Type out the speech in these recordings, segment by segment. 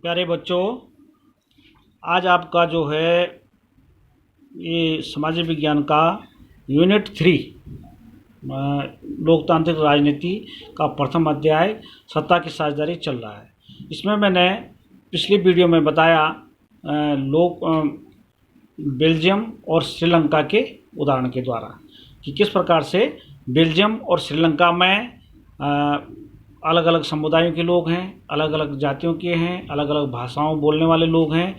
प्यारे बच्चों, आज आपका जो है ये सामाजिक विज्ञान का यूनिट 3 लोकतांत्रिक राजनीति का प्रथम अध्याय सत्ता की साझेदारी चल रहा है। इसमें मैंने पिछली वीडियो में बताया बेल्जियम और श्रीलंका के उदाहरण के द्वारा कि किस प्रकार से बेल्जियम और श्रीलंका में अलग अलग समुदायों के लोग हैं, अलग अलग जातियों के हैं, अलग अलग भाषाओं बोलने वाले लोग हैं,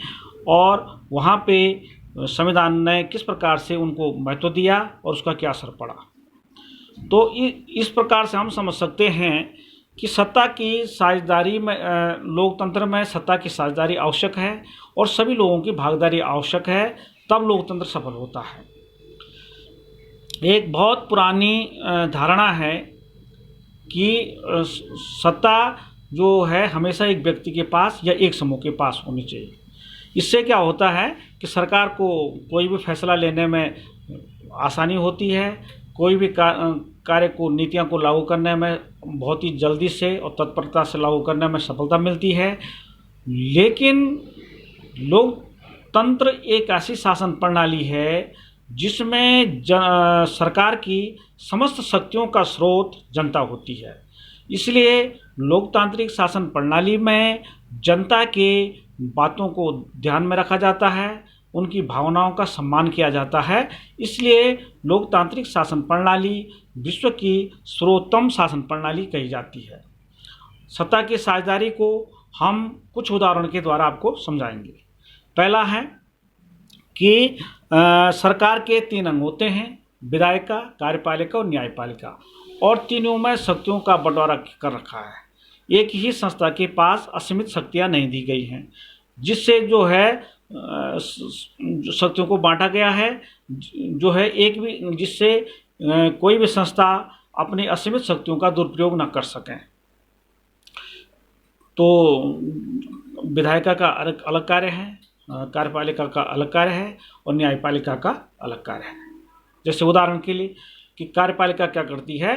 और वहाँ पे संविधान ने किस प्रकार से उनको महत्व दिया और उसका क्या असर पड़ा। तो इस प्रकार से हम समझ सकते हैं कि सत्ता की साझेदारी में लोकतंत्र में सत्ता की साझेदारी आवश्यक है और सभी लोगों की भागीदारी आवश्यक है, तब लोकतंत्र सफल होता है। एक बहुत पुरानी धारणा है कि सत्ता जो है हमेशा एक व्यक्ति के पास या एक समूह के पास होनी चाहिए। इससे क्या होता है कि सरकार को कोई भी फैसला लेने में आसानी होती है, कोई भी कार्य को, नीतियों को लागू करने में बहुत ही जल्दी से और तत्परता से लागू करने में सफलता मिलती है। लेकिन लोकतंत्र एक ऐसी शासन प्रणाली है जिसमें सरकार की समस्त शक्तियों का स्रोत जनता होती है। इसलिए लोकतांत्रिक शासन प्रणाली में जनता के बातों को ध्यान में रखा जाता है, उनकी भावनाओं का सम्मान किया जाता है। इसलिए लोकतांत्रिक शासन प्रणाली विश्व की सर्वोत्तम शासन प्रणाली कही जाती है। सत्ता की साझेदारी को हम कुछ उदाहरण के द्वारा आपको समझाएंगे। पहला है कि सरकार के 3 अंग होते हैं: विधायिका, कार्यपालिका और न्यायपालिका, और तीनों में शक्तियों का बंटवारा कर रखा है। एक ही संस्था के पास असीमित शक्तियां नहीं दी गई हैं, जिससे जो है शक्तियों को बांटा गया है, जो है जिससे कोई भी संस्था अपनी असीमित शक्तियों का दुरुपयोग न कर सकें। तो विधायिका का अलग कार्य है, कार्यपालिका का अलग कार्य है और न्यायपालिका का अलग कार्य है। जैसे उदाहरण के लिए कि कार्यपालिका क्या करती है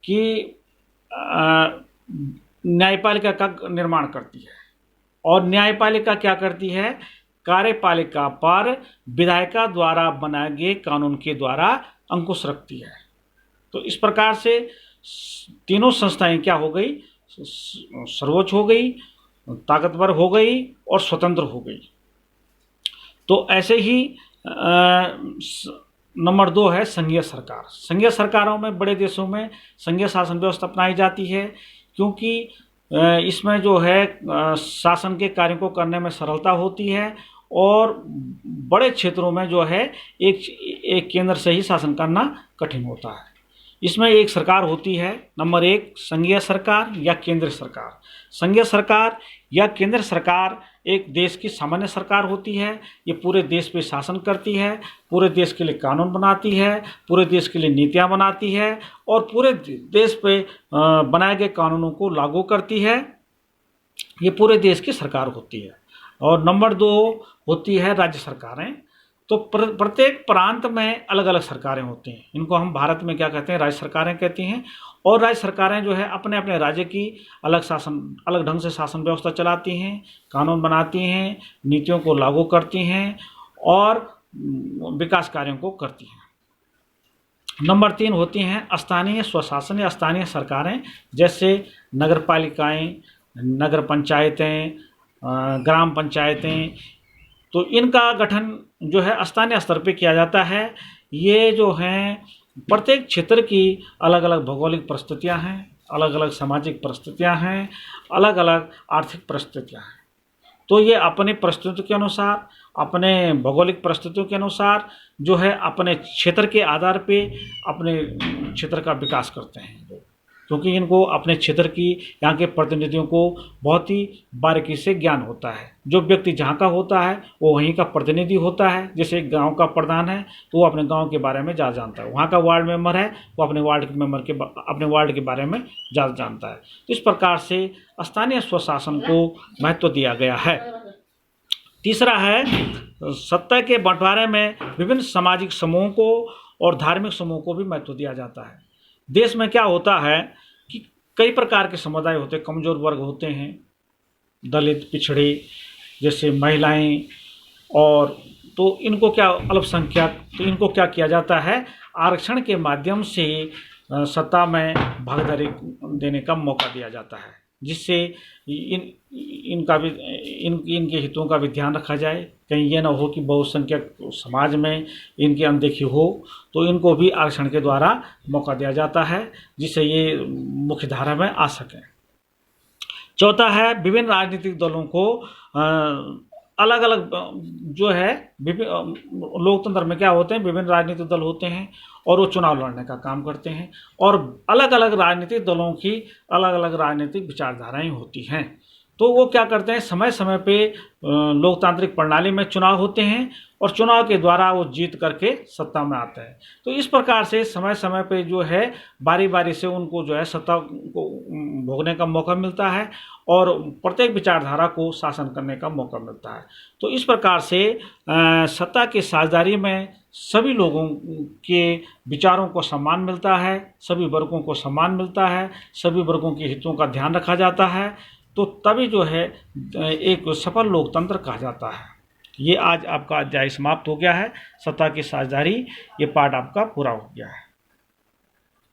कि न्यायपालिका का निर्माण करती है, और न्यायपालिका क्या करती है, कार्यपालिका पर विधायिका द्वारा बनाए गए कानून के द्वारा अंकुश रखती है। तो इस प्रकार से तीनों संस्थाएं क्या हो गई, सर्वोच्च हो गई, ताकतवर हो गई और स्वतंत्र हो गई। तो ऐसे ही नंबर 2 है संघीय सरकार। संघीय सरकारों में, बड़े देशों में संघीय शासन व्यवस्था अपनाई जाती है, क्योंकि इसमें जो है शासन के कार्यों को करने में सरलता होती है, और बड़े क्षेत्रों में जो है एक केंद्र से ही शासन करना कठिन होता है। इसमें एक सरकार होती है, नंबर 1 संघीय सरकार या केंद्रीय सरकार। संघीय सरकार या केंद्र सरकार एक देश की सामान्य सरकार होती है। ये पूरे देश पे शासन करती है, पूरे देश के लिए कानून बनाती है, पूरे देश के लिए नीतियाँ बनाती है, और पूरे देश पे बनाए गए कानूनों को लागू करती है। ये पूरे देश की सरकार होती है। और नंबर 2 होती है राज्य सरकारें। तो प्रत्येक प्रांत में अलग अलग सरकारें होती हैं। इनको हम भारत में क्या कहते हैं, राज्य सरकारें कहती हैं। और राज्य सरकारें जो है अपने अपने राज्य की अलग ढंग से शासन व्यवस्था चलाती हैं, कानून बनाती हैं, नीतियों को लागू करती हैं और विकास कार्यों को करती हैं। नंबर 3 होती हैं स्थानीय स्वशासन या स्थानीय सरकारें, जैसे नगर पालिकाएँ, नगर पंचायतें, ग्राम पंचायतें। तो इनका गठन जो है स्थानीय स्तर पे किया जाता है। ये जो हैं प्रत्येक क्षेत्र की अलग अलग भौगोलिक परिस्थितियां हैं, अलग अलग सामाजिक परिस्थितियां हैं, अलग अलग आर्थिक परिस्थितियां हैं। तो ये अपने परिस्थितियों के अनुसार, अपने भौगोलिक परिस्थितियों के अनुसार जो है अपने क्षेत्र के आधार पे अपने क्षेत्र का विकास करते हैं, क्योंकि इनको अपने क्षेत्र की, यहाँ के प्रतिनिधियों को बहुत ही बारीकी से ज्ञान होता है। जो व्यक्ति जहाँ का होता है वो वहीं का प्रतिनिधि होता है। जैसे एक गांव का प्रधान है तो वो अपने गांव के बारे में ज़्यादा जानता है, वहाँ का वार्ड मेंबर है वो अपने वार्ड के बारे में ज़्यादा जानता है। तो इस प्रकार से स्थानीय स्वशासन को महत्व दिया गया है। तीसरा है सत्ता के बंटवारे में विभिन्न सामाजिक समूहों को और धार्मिक समूहों को भी महत्व दिया जाता है। देश में क्या होता है कि कई प्रकार के समुदाय होते हैं, कमज़ोर वर्ग होते हैं, दलित, पिछड़े, जैसे महिलाएं, और तो इनको क्या, अल्पसंख्यक, तो इनको क्या किया जाता है, आरक्षण के माध्यम से सत्ता में भागीदारी देने का मौका दिया जाता है, जिससे इनका भी इनके हितों का भी ध्यान रखा जाए। कहीं ये ना हो कि बहुसंख्यक समाज में इनकी अनदेखी हो, तो इनको भी आरक्षण के द्वारा मौका दिया जाता है, जिससे ये मुख्य धारा में आ सकें। चौथा है, विभिन्न राजनीतिक दलों को अलग अलग जो है, लोकतंत्र में क्या होते हैं, विभिन्न राजनीतिक दल होते हैं और वो चुनाव लड़ने का काम करते हैं, और अलग अलग राजनीतिक दलों की अलग अलग राजनीतिक विचारधाराएं होती हैं। तो वो क्या करते हैं, समय समय पे लोकतांत्रिक प्रणाली में चुनाव होते हैं और चुनाव के द्वारा वो जीत करके सत्ता में आते हैं। तो इस प्रकार से समय समय पे जो है बारी बारी से उनको जो है सत्ता को भोगने का मौका मिलता है और प्रत्येक विचारधारा को शासन करने का मौका मिलता है। तो इस प्रकार से सत्ता की साझेदारी में सभी लोगों के विचारों को सम्मान मिलता है, सभी वर्गों को सम्मान मिलता है, सभी वर्गों के हितों का ध्यान रखा जाता है, तो तभी जो है एक सफल लोकतंत्र कहा जाता है। ये आज आपका अध्याय समाप्त हो गया है, सत्ता की साझेदारी, ये पाठ आपका पूरा हो गया है।